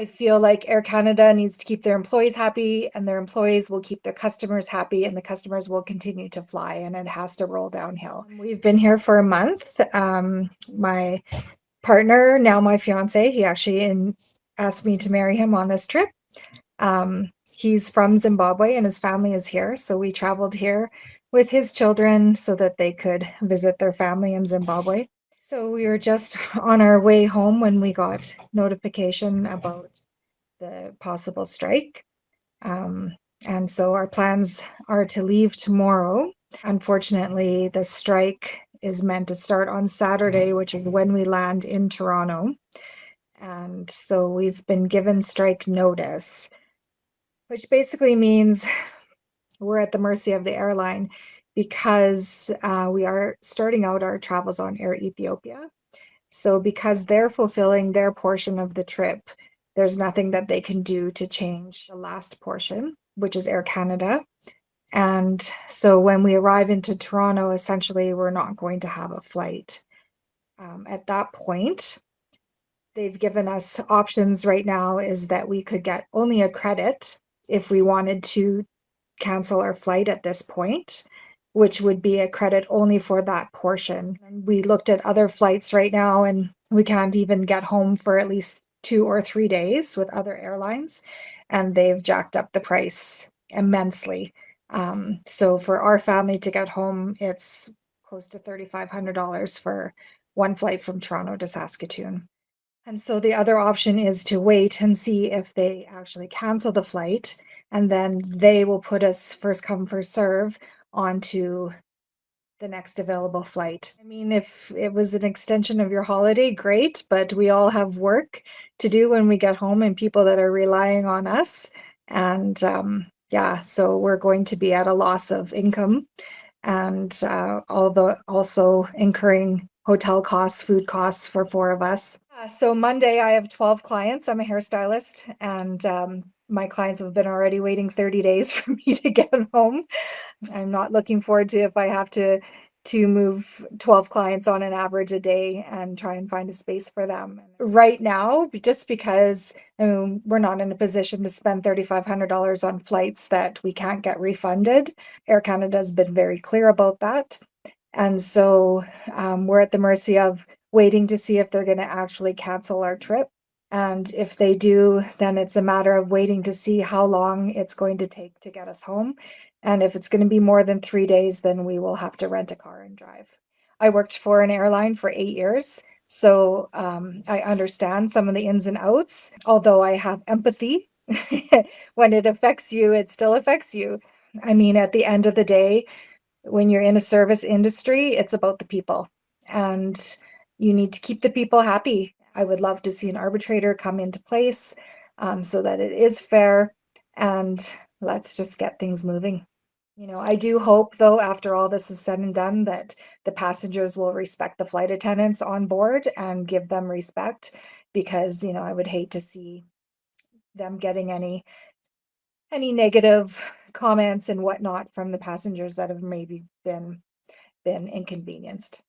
I feel like Air Canada needs to keep their employees happy, and their employees will keep their customers happy, and the customers will continue to fly, and it has to roll downhill. We've been here for a month. My partner, now my fiance, he actually asked me to marry him on this trip. He's from Zimbabwe and his family is here. So we traveled here with his children so that they could visit their family in Zimbabwe. So we were just on our way home when we got notification about the possible strike. And so our plans are to leave tomorrow. Unfortunately, the strike is meant to start on Saturday, which is when we land in Toronto. And so we've been given strike notice, which basically means we're at the mercy of the airline because we are starting out our travels on Air Ethiopia. So because they're fulfilling their portion of the trip, there's nothing that they can do to change the last portion, which is Air Canada. And so when we arrive into Toronto, essentially, we're not going to have a flight. At that point, they've given us options right now is that we could get only a credit if we wanted to cancel our flight at this point, which would be a credit only for that portion. And we looked at other flights right now, and we can't even get home for at least 2 or 3 days with other airlines, and they've jacked up the price immensely. So for our family to get home, it's close to $3,500 for one flight from Toronto to Saskatchewan. And so the other option is to wait and see if they actually cancel the flight, and then they will put us first come, first serve onto the next available flight. I mean, if it was an extension of your holiday, great, but we all have work to do when we get home and people that are relying on us. And yeah, so we're going to be at a loss of income and although also incurring hotel costs, food costs for 4 of us. So Monday I have 12 clients. I'm a hairstylist, and my clients have been already waiting 30 days for me to get home. I'm not looking forward to if I have to move 12 clients on an average a day and try and find a space for them. Right now, just because we're not in a position to spend $3,500 on flights that we can't get refunded. Air Canada has been very clear about that. And so we're at the mercy of waiting to see if they're going to actually cancel our trip. And if they do, then it's a matter of waiting to see how long it's going to take to get us home. And if it's going to be more than 3 days, then we will have to rent a car and drive. I worked for an airline for 8 years, so I understand some of the ins and outs, although I have empathy. When it affects you, it still affects you. I mean, at the end of the day, when you're in a service industry, it's about the people, and you need to keep the people happy. I would love to see an arbitrator come into place so that it is fair, and let's just get things moving. I do hope, though, after all this is said and done, that the passengers will respect the flight attendants on board and give them respect, because, I would hate to see them getting any negative comments and whatnot from the passengers that have maybe been inconvenienced.